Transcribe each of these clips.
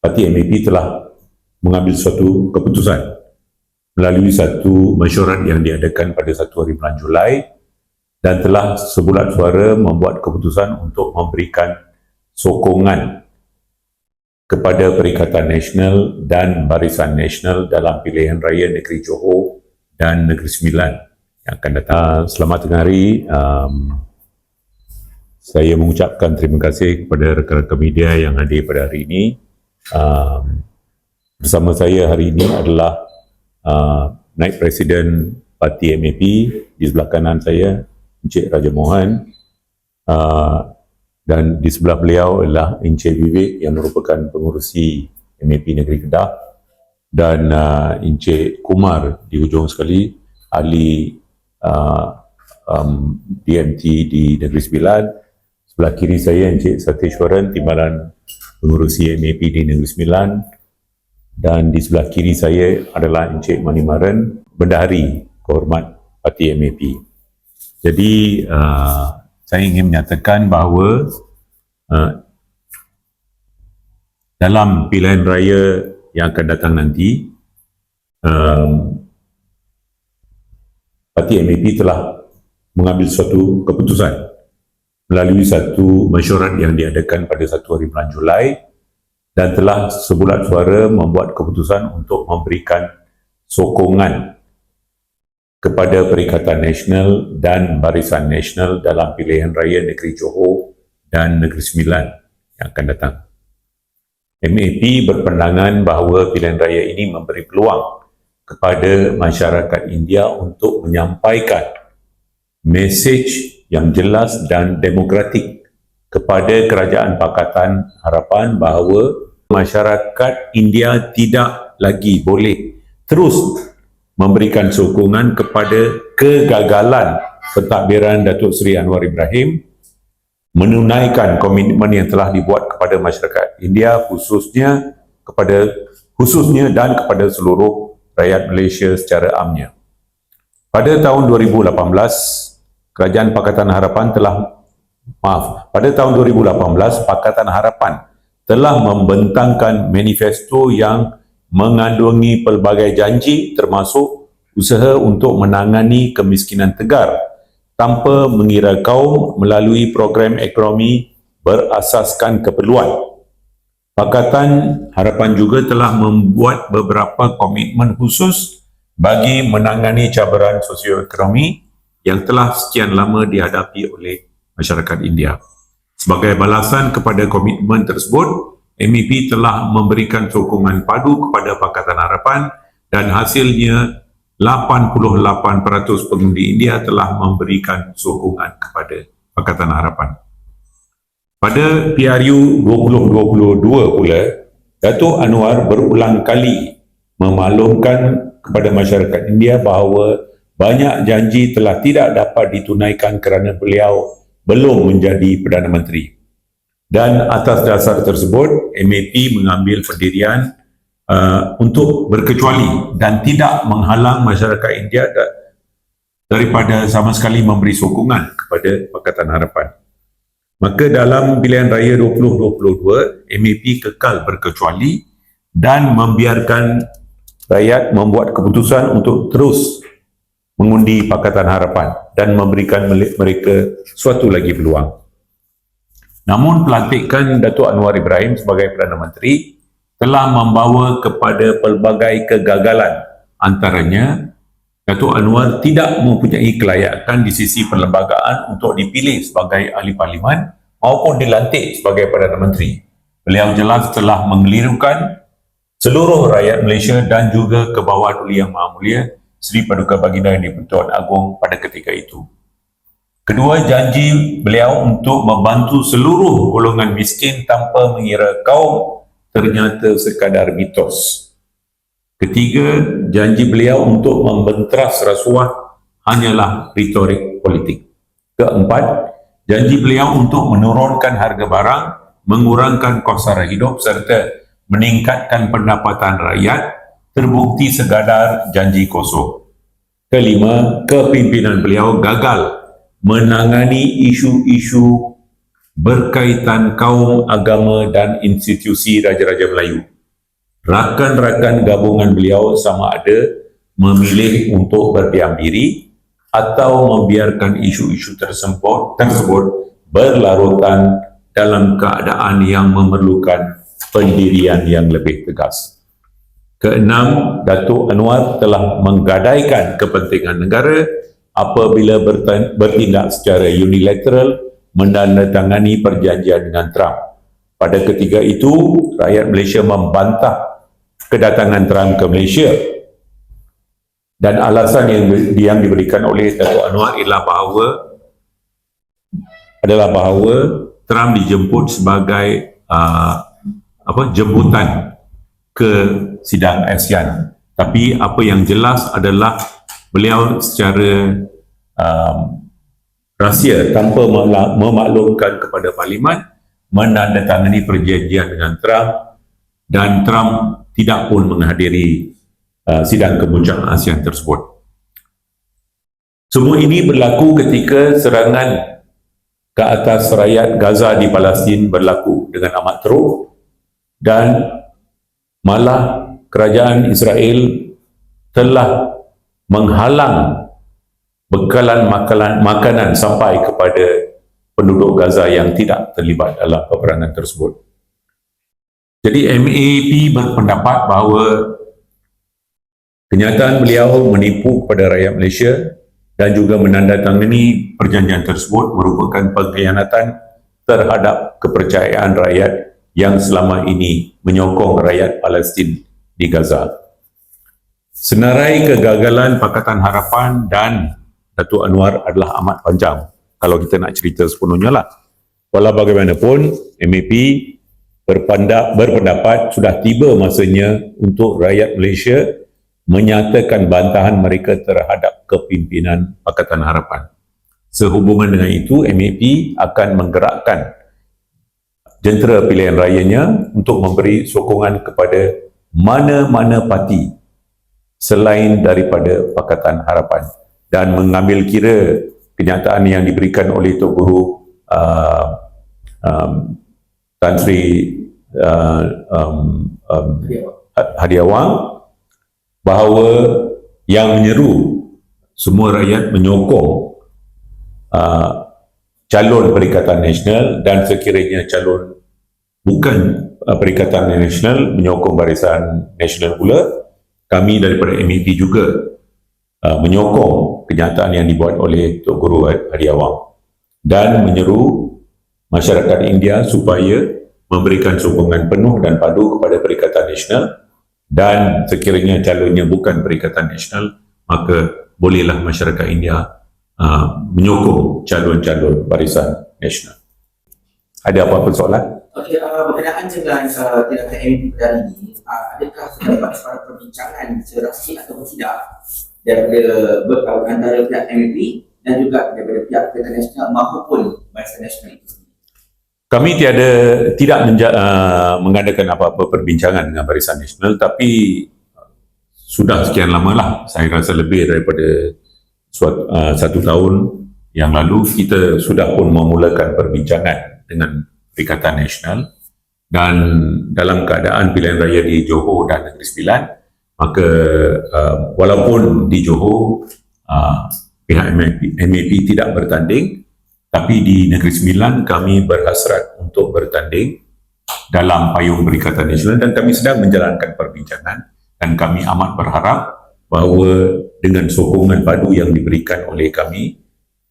parti MAP telah mengambil suatu keputusan melalui satu mesyuarat yang diadakan pada 1 hari bulan Julai dan telah sebulat suara membuat keputusan untuk memberikan sokongan kepada Perikatan Nasional dan Barisan Nasional dalam pilihan raya Negeri Johor dan Negeri Sembilan yang akan datang. Selamat tengah hari. Saya mengucapkan terima kasih kepada rakan-rakan media yang hadir pada hari ini. Bersama saya hari ini adalah Naib Presiden Parti MAP, di sebelah kanan saya Encik Raja Mohan, dan di sebelah beliau adalah Encik Vivek yang merupakan pengurusi MAP Negeri Kedah, dan Encik Kumar di hujung sekali, ahli DMT di Negeri Sembilan. Sebelah kiri saya Encik Sateshwaran, Timbalan pengurusi MAP di Negeri Sembilan, dan di sebelah kiri saya adalah Encik Manimaran, Bendahari Kehormat Parti MAP. Jadi saya ingin menyatakan bahawa dalam pilihan raya yang akan datang nanti, Parti MAP telah mengambil suatu keputusan melalui satu mesyuarat yang diadakan pada 1 hari bulan Julai dan telah sebulat suara membuat keputusan untuk memberikan sokongan kepada Perikatan Nasional dan Barisan Nasional dalam pilihan raya Negeri Johor dan Negeri Sembilan yang akan datang. MAP berpandangan bahawa pilihan raya ini memberi peluang kepada masyarakat India untuk menyampaikan mesej yang jelas dan demokratik kepada Kerajaan Pakatan Harapan bahawa masyarakat India tidak lagi boleh terus memberikan sokongan kepada kegagalan pentadbiran Datuk Seri Anwar Ibrahim menunaikan komitmen yang telah dibuat kepada masyarakat India, khususnya dan kepada seluruh rakyat Malaysia secara amnya. Pada tahun 2018, Pakatan Harapan telah membentangkan manifesto yang mengandungi pelbagai janji termasuk usaha untuk menangani kemiskinan tegar tanpa mengira kaum melalui program ekonomi berasaskan keperluan. Pakatan Harapan juga telah membuat beberapa komitmen khusus bagi menangani cabaran sosioekonomi yang telah sekian lama dihadapi oleh masyarakat India. Sebagai balasan kepada komitmen tersebut, MAP telah memberikan sokongan padu kepada Pakatan Harapan dan hasilnya 88% pengundi India telah memberikan sokongan kepada Pakatan Harapan. Pada PRU 2022 pula, Datuk Anwar berulang kali memaklumkan kepada masyarakat India bahawa banyak janji telah tidak dapat ditunaikan kerana beliau belum menjadi Perdana Menteri. Dan atas dasar tersebut, MAP mengambil pendirian untuk berkecuali dan tidak menghalang masyarakat India daripada sama sekali memberi sokongan kepada Pakatan Harapan. Maka dalam pilihan raya 2022, MAP kekal berkecuali dan membiarkan rakyat membuat keputusan untuk terus mengundi Pakatan Harapan dan memberikan mereka suatu lagi peluang. Namun pelantikan Datuk Anwar Ibrahim sebagai Perdana Menteri telah membawa kepada pelbagai kegagalan. Antaranya, Datuk Anwar tidak mempunyai kelayakan di sisi perlembagaan untuk dipilih sebagai ahli parlimen maupun dilantik sebagai Perdana Menteri. Beliau jelas telah mengelirukan seluruh rakyat Malaysia dan juga ke bawah Duli Yang Maha Mulia Seri Paduka Baginda Yang di-Pertuan Agong pada ketika itu. Kedua, janji beliau untuk membantu seluruh golongan miskin tanpa mengira kaum ternyata sekadar mitos. Ketiga, janji beliau untuk membenteras rasuah hanyalah retorik politik. Keempat, janji beliau untuk menurunkan harga barang, mengurangkan kos sara hidup serta meningkatkan pendapatan rakyat terbukti sekadar janji kosong. Kelima, kepimpinan beliau gagal menangani isu-isu berkaitan kaum, agama dan institusi Raja-Raja Melayu rakan-rakan gabungan beliau sama ada memilih untuk berdiam diri atau membiarkan isu-isu tersebut berlarutan dalam keadaan yang memerlukan pendirian yang lebih tegas. Keenam, Datuk Anwar telah menggadaikan kepentingan negara apabila bertindak secara unilateral menandatangani perjanjian dengan Trump. Pada ketika itu, rakyat Malaysia membantah kedatangan Trump ke Malaysia. Dan alasan yang diberikan oleh Datuk Anwar adalah bahawa Trump dijemput sebagai jemputan ke sidang ASEAN. Tapi apa yang jelas adalah beliau secara rahsia tanpa memaklumkan kepada Parlimen menandatangani perjanjian dengan Trump, dan Trump tidak pun menghadiri sidang kemuncak ASEAN tersebut. Semua ini berlaku ketika serangan ke atas rakyat Gaza di Palestin berlaku dengan amat teruk, dan malah kerajaan Israel telah menghalang bekalan makanan sampai kepada penduduk Gaza yang tidak terlibat dalam peperangan tersebut. Jadi MAP berpendapat bahawa kenyataan beliau menipu kepada rakyat Malaysia dan juga menandatangani perjanjian tersebut merupakan pengkhianatan terhadap kepercayaan rakyat yang selama ini menyokong rakyat Palestin di Gaza. Senarai kegagalan Pakatan Harapan dan Datuk Anwar adalah amat panjang kalau kita nak cerita sepenuhnya lah. Walau bagaimanapun, MAP berpendapat sudah tiba masanya untuk rakyat Malaysia menyatakan bantahan mereka terhadap kepimpinan Pakatan Harapan. Sehubungan dengan itu, MAP akan menggerakkan jentera pilihan rayanya untuk memberi sokongan kepada mana-mana parti selain daripada Pakatan Harapan, dan mengambil kira kenyataan yang diberikan oleh Tok Guru Tan Sri Hadi Awang bahawa yang menyeru semua rakyat menyokong calon Perikatan Nasional, dan sekiranya calon bukan Perikatan Nasional menyokong Barisan Nasional pula, kami daripada MAP juga menyokong kenyataan yang dibuat oleh Tok Guru Hadi Awang dan menyeru masyarakat India supaya memberikan sokongan penuh dan padu kepada Perikatan Nasional, dan sekiranya calonnya bukan Perikatan Nasional, maka bolehlah masyarakat India menyokong calon-calon Barisan Nasional. Ada apa-apa soalan? Okey, berkenaan dengan tindakan MAP pada hari ini, adakah terdapat suara perbincangan secara rasmi atau tidak daripada antara pihak MAP dan juga daripada pihak Perikatan Nasional maupun Barisan Nasional itu? Kami tidak mengadakan apa-apa perbincangan dengan Barisan Nasional, tapi sudah sekian lama lah, saya rasa lebih daripada satu tahun yang lalu kita sudah pun memulakan perbincangan dengan Perikatan Nasional, dan dalam keadaan pilihan raya di Johor dan Negeri Sembilan, maka walaupun di Johor pihak MAP tidak bertanding, tapi di Negeri Sembilan kami berhasrat untuk bertanding dalam payung Perikatan Nasional, dan kami sedang menjalankan perbincangan, dan kami amat berharap bahawa dengan sokongan padu yang diberikan oleh kami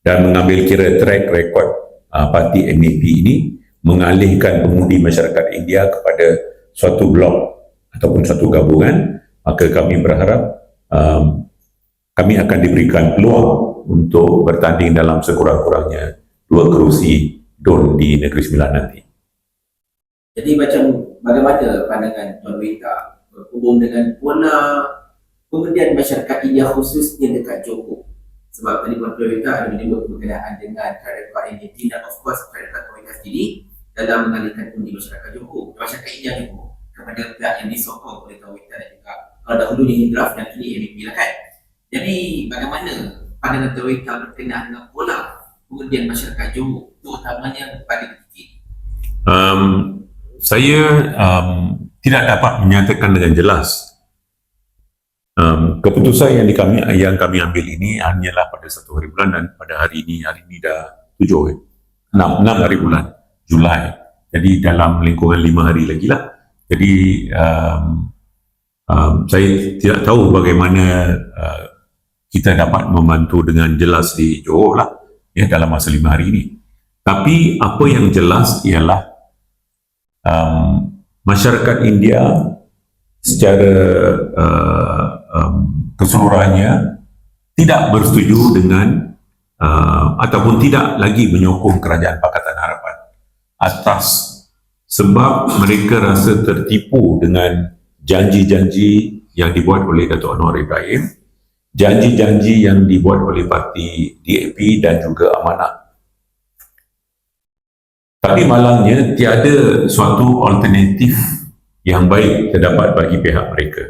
dan mengambil kira track record parti MAP ini mengalihkan pengundi masyarakat India kepada suatu blok ataupun suatu gabungan, maka kami berharap kami akan diberikan peluang untuk bertanding dalam sekurang-kurangnya 2 kerusi DUN di Negeri Sembilan nanti. Jadi macam bagaimana pandangan Tuan Wita berhubung dengan pola pengundian masyarakat India khususnya dekat Johor? Sebab tadi Tuan Wita ada menyebut berkenaan dengan track-record MAP dan of course track-record Tuan Wita sendiri dalam mengalihkan undi masyarakat Johor, masyarakat India Johor kepada pihak yang disokong oleh Tuan Wita dan juga kalau dahulunya Hindraf dan kini MAP lah kan. Jadi bagaimana pandangan Tuan Wita berkenaan dengan pola pengundian masyarakat Johor, terutamanya pada ketika ini? Saya tidak dapat menyatakan dengan jelas. Keputusan yang kami ambil ini hanyalah pada 1 hari bulan, dan pada hari ini dah 6 hari bulan Julai. Jadi dalam lingkungan 5 hari lagi lah. Jadi saya tidak tahu bagaimana kita dapat membantu dengan jelas di Johor lah, ya, dalam masa 5 hari ini. Tapi apa yang jelas ialah masyarakat India secara keseluruhannya tidak bersetuju dengan ataupun tidak lagi menyokong Kerajaan Pakatan Harapan atas sebab mereka rasa tertipu dengan janji-janji yang dibuat oleh Datuk Anwar Ibrahim, janji-janji yang dibuat oleh parti DAP dan juga Amanah. Tapi malangnya tiada suatu alternatif yang baik terdapat bagi pihak mereka.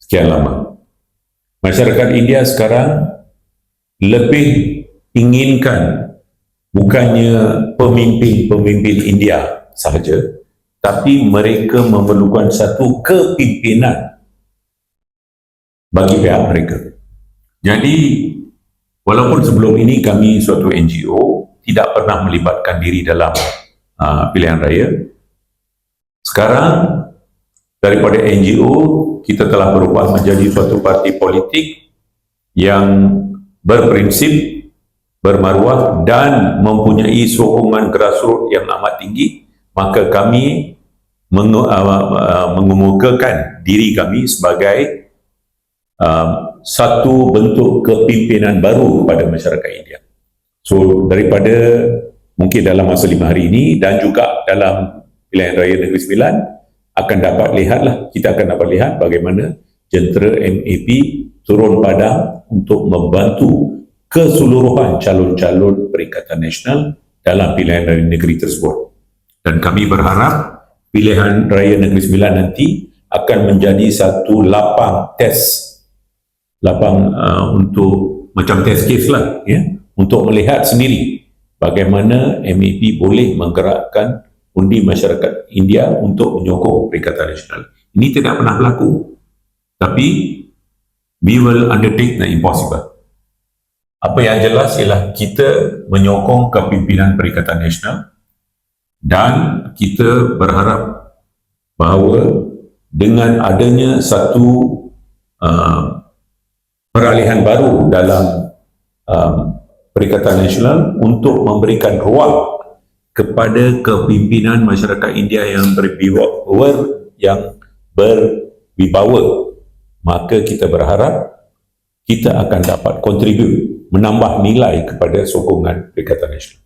Sekian lama. Masyarakat India sekarang lebih inginkan bukannya pemimpin India sahaja, tapi mereka memerlukan satu kepimpinan bagi pihak mereka. Jadi, walaupun sebelum ini kami suatu NGO tidak pernah melibatkan diri dalam pilihan raya, sekarang daripada NGO kita telah berubah menjadi suatu parti politik yang berprinsip, bermaruah dan mempunyai sokongan grassroots yang amat tinggi. Maka kami mengemukakan diri kami sebagai satu bentuk kepimpinan baru kepada masyarakat India. So daripada mungkin dalam masa 5 hari ini dan juga dalam pilihan raya Negeri Sembilan kita akan dapat lihat bagaimana jentera MAP turun padang untuk membantu keseluruhan calon-calon Perikatan Nasional dalam pilihan raya negeri tersebut. Dan kami berharap pilihan raya Negeri Sembilan nanti akan menjadi satu lapang untuk macam test case lah, ya, untuk melihat sendiri bagaimana MAP boleh menggerakkan undi masyarakat India untuk menyokong Perikatan Nasional. Ini tidak pernah berlaku, tapi we will undertake the impossible. Apa yang jelas ialah kita menyokong kepimpinan Perikatan Nasional dan kita berharap bahawa dengan adanya satu peralihan baru dalam Perikatan Nasional untuk memberikan ruang kepada kepimpinan masyarakat India yang berwibawa, maka kita berharap kita akan dapat kontribut menambah nilai kepada sokongan Perikatan Nasional.